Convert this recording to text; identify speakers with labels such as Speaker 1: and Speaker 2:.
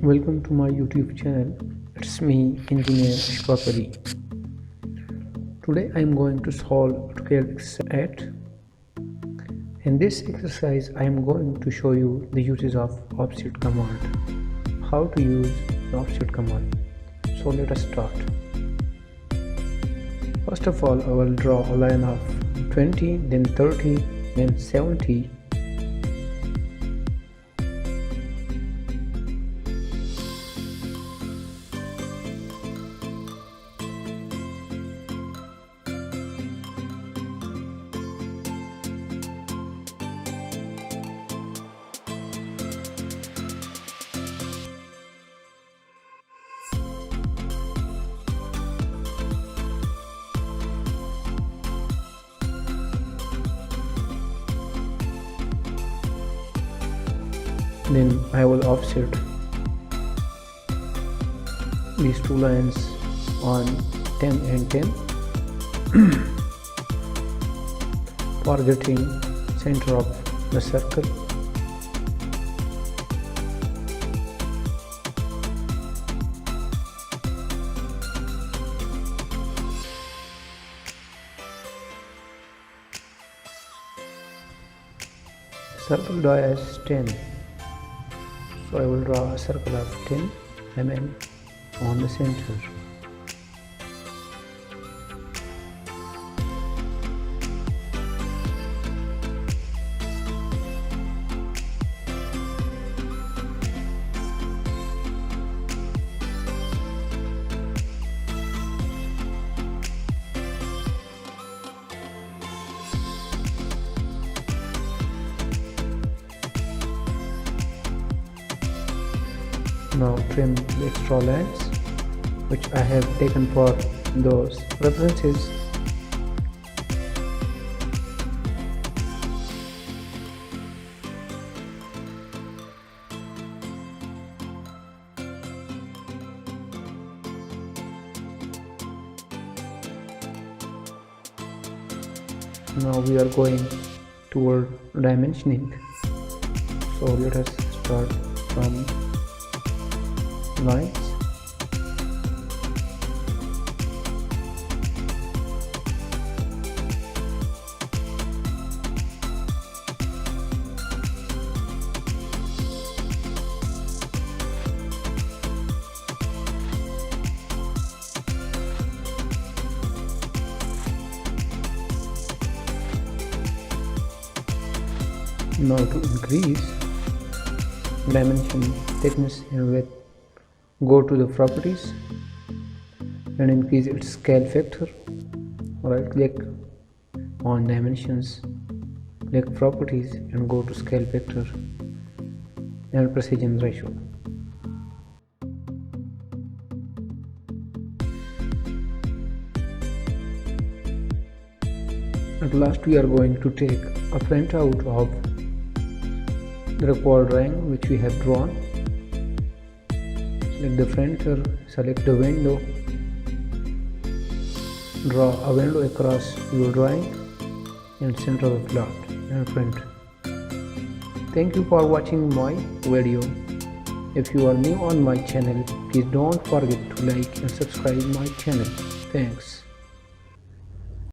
Speaker 1: Welcome to my YouTube channel. It's me, Engr.ashfaq. Today I am going to solve AutoCAD exercise 8. In this exercise I am going to show you the uses of offset command. How to use the offset command. So let us start. First of all, I will draw a line of 20, then 30, then 70. Then I will offset these two lines on 10 and 10 targeting center of the circle. Circle diameter is 10. So I will draw a circle of 10 mm on the center. Now trim the extra lines which I have taken for those references. Now we are going toward dimensioning. So let us start from lines. Now to increase dimension, thickness and width, go to the properties and increase its scale factor. Right click on dimensions, click properties and go to scale factor and precision ratio. At last we are going to take a printout of the required drawing which we have drawn. Select the printer, select the window, draw a window across your drawing and center the plot and print. Thank you for watching my video. If you are new on my channel, please don't forget to like and subscribe my channel. Thanks.